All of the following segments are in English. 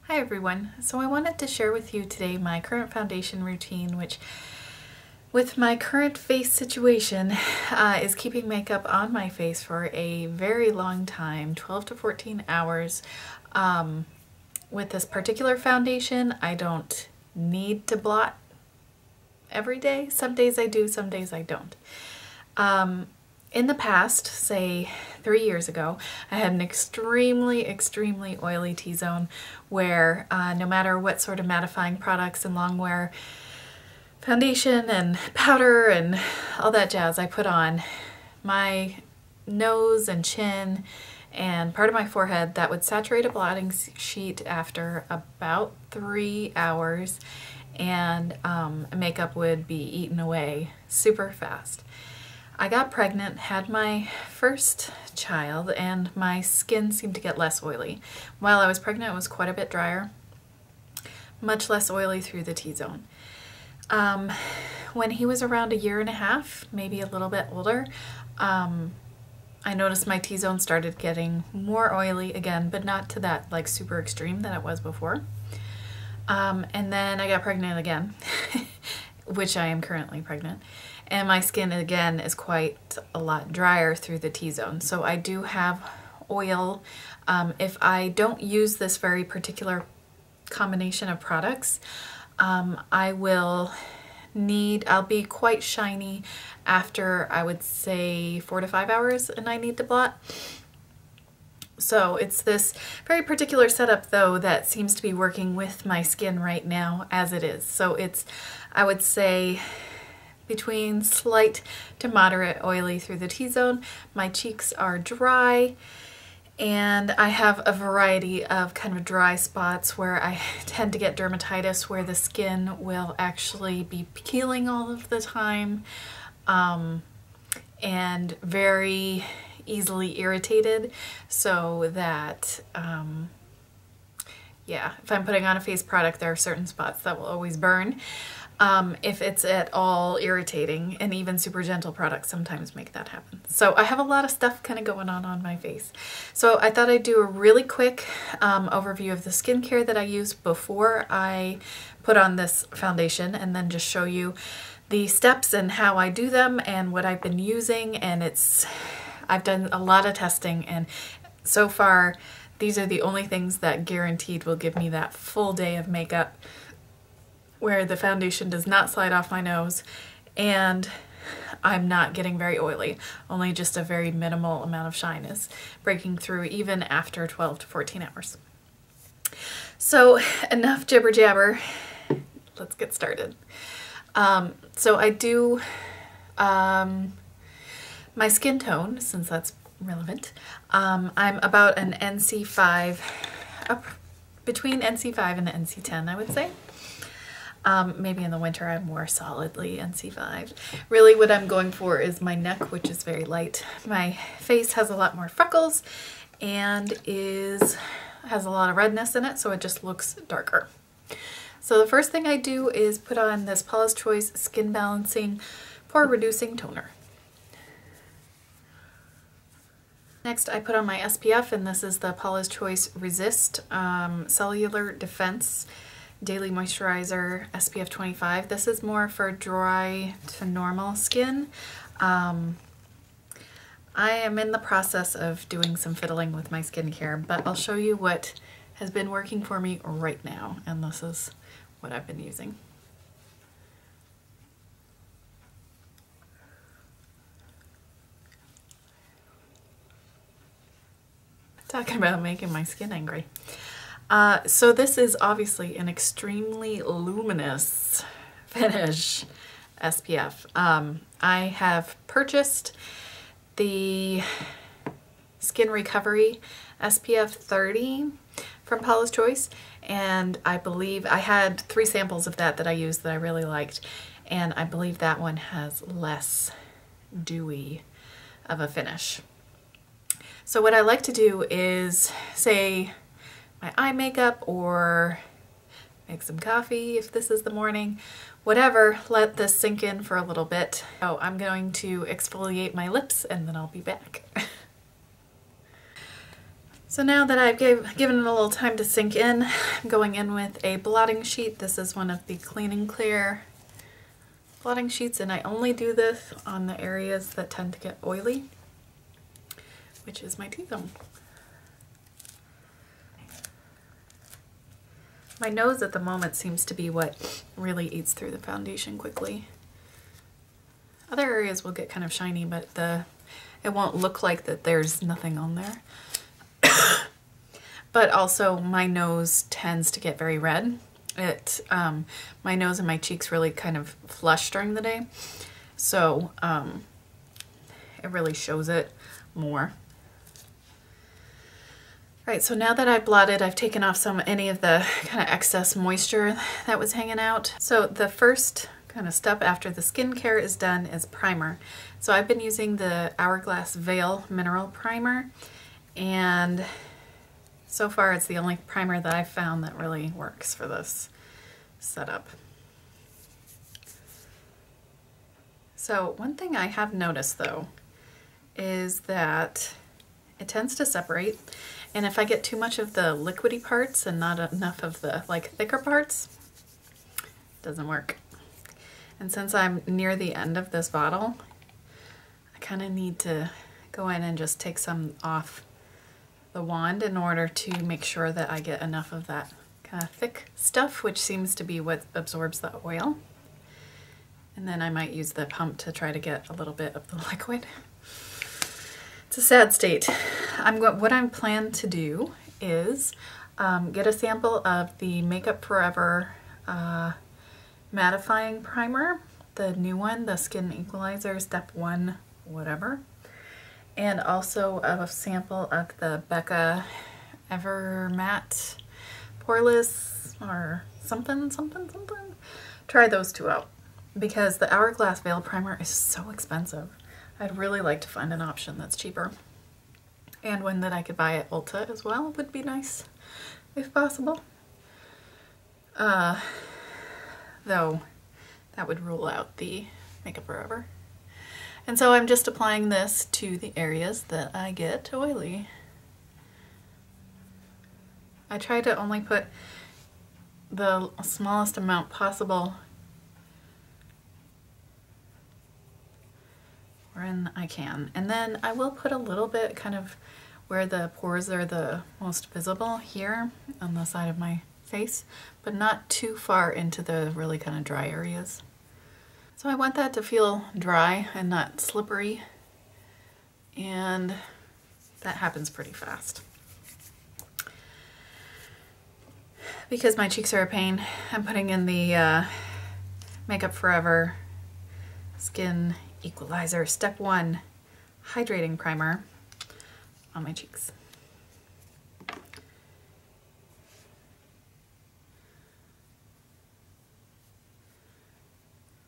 Hi everyone. So I wanted to share with you today my current foundation routine, which with my current face situation is keeping makeup on my face for a very long time, 12 to 14 hours. With this particular foundation, I don't need to blot every day. Some days I do, some days I don't. In the past, say 3 years ago, I had an extremely oily T-zone where no matter what sort of mattifying products and longwear foundation and powder and all that jazz I put on, my nose and chin and part of my forehead, that would saturate a blotting sheet after about 3 hours, and makeup would be eaten away super fast. I got pregnant, had my first child, and my skin seemed to get less oily. While I was pregnant, it was quite a bit drier, much less oily through the T-zone. When he was around 1.5 years, maybe a little bit older, I noticed my T-zone started getting more oily again, but not to that like super extreme that it was before. And then I got pregnant again, which I am currently pregnant. And my skin again is quite a lot drier through the T-zone. So I do have oil. If I don't use this very particular combination of products, I'll be quite shiny after, I would say, 4 to 5 hours, and I need to blot. So it's this very particular setup though that seems to be working with my skin right now as it is. So it's, I would say, between slight to moderate oily through the T-zone. My cheeks are dry, and I have a variety of kind of dry spots where I tend to get dermatitis, where the skin will actually be peeling all of the time, and very easily irritated, so that yeah, if I'm putting on a face product, there are certain spots that will always burn. If it's at all irritating, and even super gentle products sometimes make that happen. So I have a lot of stuff kind of going on my face. So I thought I'd do a really quick overview of the skincare that I use before I put on this foundation, and then just show you the steps and how I do them and what I've been using. And I've done a lot of testing, and so far these are the only things that guaranteed will give me that full day of makeup where the foundation does not slide off my nose and I'm not getting very oily. Only just a very minimal amount of shine is breaking through even after 12 to 14 hours. So enough jibber jabber, let's get started. So I do my skin tone, since that's relevant. I'm about an NC5, up between NC5 and the NC10, I would say. Maybe in the winter I'm more solidly NC5. Really what I'm going for is my neck, which is very light. My face has a lot more freckles and has a lot of redness in it, so it just looks darker. So the first thing I do is put on this Paula's Choice Skin Balancing Pore Reducing Toner. Next I put on my SPF, and this is the Paula's Choice Resist Cellular Defense Daily Moisturizer SPF 25. This is more for dry to normal skin. I am in the process of doing some fiddling with my skincare, but I'll show you what has been working for me right now, and this is what I've been using. Talking about making my skin angry. So this is obviously an extremely luminous finish SPF. I have purchased the Skin Recovery SPF 30 from Paula's Choice, and I believe I had 3 samples of that I used that I really liked, and I believe that one has less dewy of a finish. So what I like to do is, say, my eye makeup, or make some coffee if this is the morning, whatever, let this sink in for a little bit. So I'm going to exfoliate my lips and then I'll be back. So now that I've given it a little time to sink in, I'm going in with a blotting sheet. This is one of the Clean and Clear blotting sheets, and I only do this on the areas that tend to get oily, which is my T-zone. My nose at the moment seems to be what really eats through the foundation quickly. Other areas will get kind of shiny, but it won't look like that there's nothing on there. But also my nose tends to get very red. My nose and my cheeks really kind of flush during the day, so it really shows it more. Right, so now that I've blotted, I've taken off any of the kind of excess moisture that was hanging out. So the first kind of step after the skincare is done is primer. So I've been using the Hourglass Veil Mineral Primer, and so far it's the only primer that I've found that really works for this setup. So one thing I have noticed though is that it tends to separate, and if I get too much of the liquidy parts and not enough of the thicker parts, it doesn't work. And since I'm near the end of this bottle, I kind of need to go in and just take some off the wand in order to make sure that I get enough of that kind of thick stuff, which seems to be what absorbs the oil. And then I might use the pump to try to get a little bit of the liquid. It's a sad state. What I'm planning to do is get a sample of the Makeup Forever mattifying primer, the new one, the Skin Equalizer Step 1 whatever, and also a sample of the Becca Ever Matte Poreless or something. Try those two out, because the Hourglass Veil Primer is so expensive. I'd really like to find an option that's cheaper, and one that I could buy at Ulta as well would be nice if possible. Though that would rule out the Makeup Forever. And so I'm just applying this to the areas that I get oily. I try to only put the smallest amount possible when I can. And then I will put a little bit kind of where the pores are the most visible, here on the side of my face, but not too far into the really kind of dry areas. So I want that to feel dry and not slippery, and that happens pretty fast. Because my cheeks are a pain, I'm putting in the Makeup Forever Skin Equalizer Step 1 Hydrating Primer on my cheeks.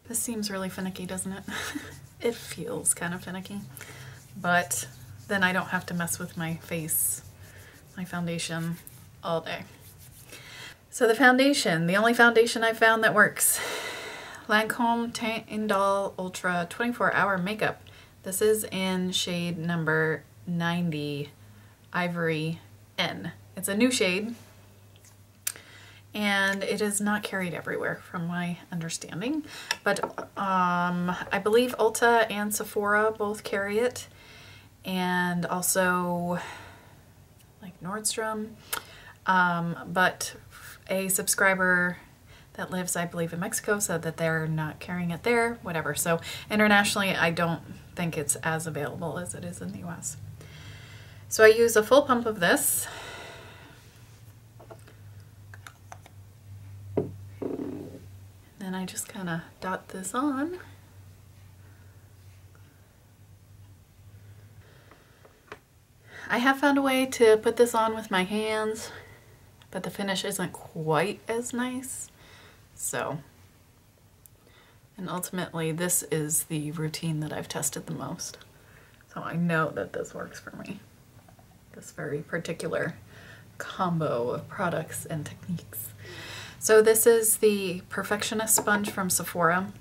This seems really finicky, doesn't it? It feels kind of finicky, but then I don't have to mess with my face, my foundation, all day. So the foundation, the only foundation I found that works, Lancome Teint Idole Ultra 24-Hour Makeup. This is in shade number 90, Ivory N. It's a new shade, and it is not carried everywhere from my understanding, but I believe Ulta and Sephora both carry it, and also like Nordstrom, but a subscriber that lives, I believe, in Mexico said that they're not carrying it there, whatever. So internationally, I don't think it's as available as it is in the US. So I use a full pump of this. Then I just kind of dot this on. I have found a way to put this on with my hands, but the finish isn't quite as nice. So, and ultimately this is the routine that I've tested the most. So I know that this works for me. This very particular combo of products and techniques. So this is the Perfectionist sponge from Sephora.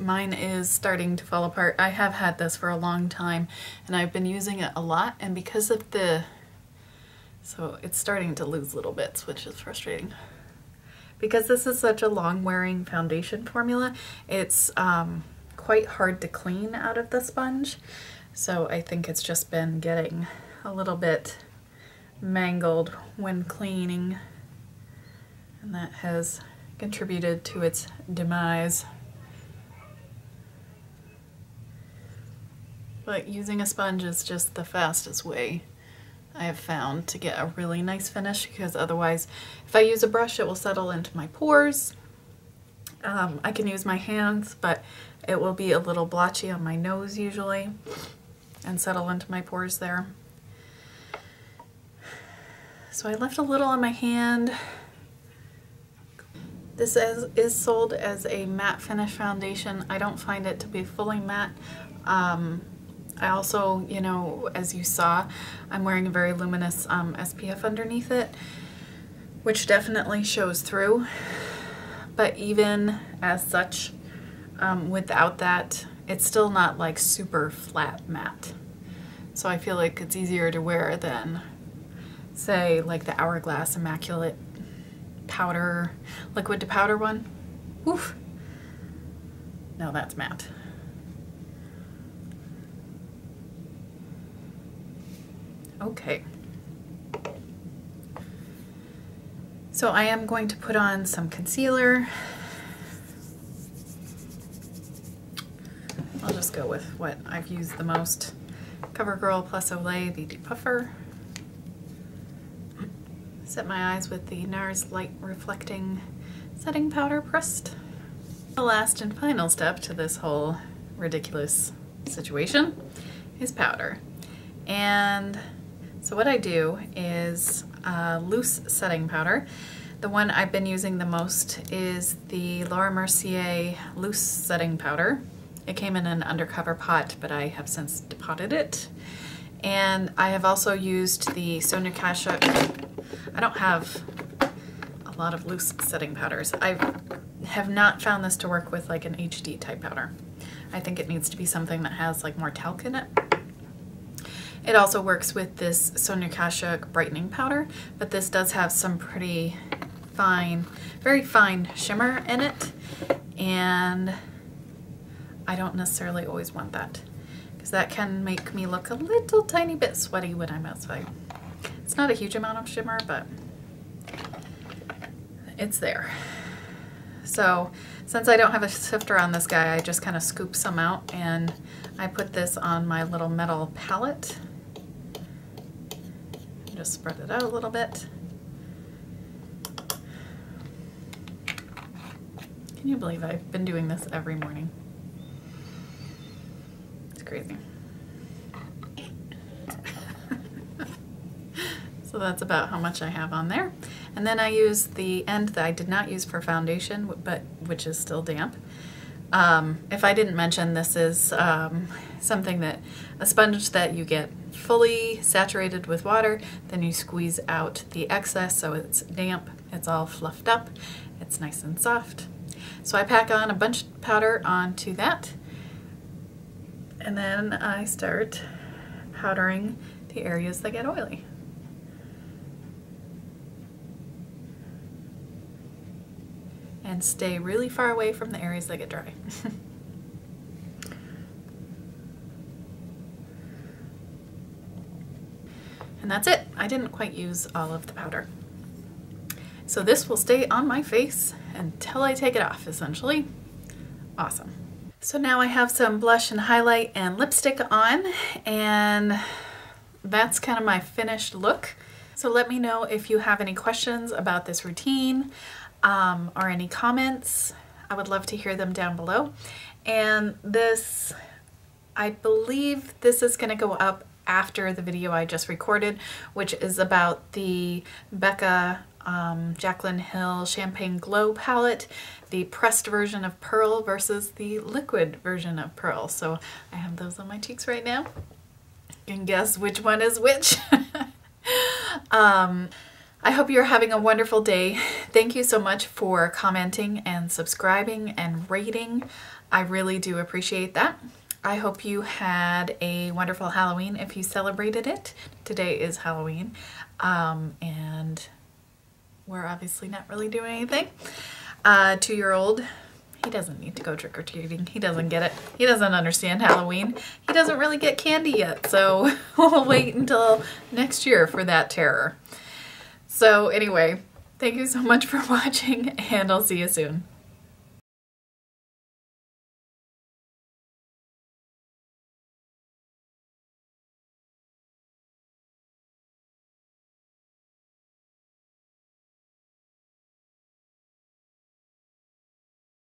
Mine is starting to fall apart. I have had this for a long time and I've been using it a lot, and because of the So it's starting to lose little bits, which is frustrating. Because this is such a long-wearing foundation formula, it's quite hard to clean out of the sponge. So I think it's just been getting a little bit mangled when cleaning, and that has contributed to its demise. But using a sponge is just the fastest way I have found to get a really nice finish, because otherwise if I use a brush it will settle into my pores. I can use my hands, but it will be a little blotchy on my nose usually and settle into my pores there. So I left a little on my hand. This is sold as a matte finish foundation. I don't find it to be fully matte. I also, you know, as you saw, I'm wearing a very luminous SPF underneath it, which definitely shows through. But even as such, without that, it's still not like super flat matte. So I feel like it's easier to wear than, say, like the Hourglass Immaculate Powder, liquid to powder one. Oof. No, that's matte. Okay. So I am going to put on some concealer. I'll just go with what I've used the most. CoverGirl Plus Olay the Depuffer. Set my eyes with the NARS Light Reflecting Setting Powder pressed. The last and final step to this whole ridiculous situation is powder. And so what I do is loose setting powder. The one I've been using the most is the Laura Mercier loose setting powder. It came in an undercover pot, but I have since depotted it. And I have also used the Sonia Kashuk. I don't have a lot of loose setting powders. I have not found this to work with like an HD type powder. I think it needs to be something that has like more talc in it. It also works with this Sonia Kashuk brightening powder, but this does have some pretty fine, very fine shimmer in it, and I don't necessarily always want that, because that can make me look a little tiny bit sweaty when I'm outside. It's not a huge amount of shimmer, but it's there. So since I don't have a sifter on this guy, I just kind of scoop some out, and I put this on my little metal palette. Just spread it out a little bit. Can you believe I've been doing this every morning? It's crazy. So that's about how much I have on there. And then I use the end that I did not use for foundation, but which is still damp. If I didn't mention, this is something that, a sponge that you get fully saturated with water, then you squeeze out the excess so it's damp, it's all fluffed up, it's nice and soft. So I pack on a bunch of powder onto that, and then I start powdering the areas that get oily. And stay really far away from the areas that get dry. And that's it. I didn't quite use all of the powder. So this will stay on my face until I take it off, essentially. Awesome. So now I have some blush and highlight and lipstick on, and that's kind of my finished look. So let me know if you have any questions about this routine, or any comments. I would love to hear them down below. And this, I believe this is gonna go up after the video I just recorded, which is about the Becca Jaclyn Hill Champagne Glow palette, the pressed version of Pearl versus the liquid version of Pearl. So I have those on my cheeks right now. You can guess which one is which. I hope you're having a wonderful day. Thank you so much for commenting and subscribing and rating. I really do appreciate that. I hope you had a wonderful Halloween if you celebrated it. Today is Halloween. And we're obviously not really doing anything. 2-year-old, he doesn't need to go trick-or-treating. He doesn't get it. He doesn't understand Halloween. He doesn't really get candy yet, so we'll wait until next year for that terror. So anyway, thank you so much for watching, and I'll see you soon.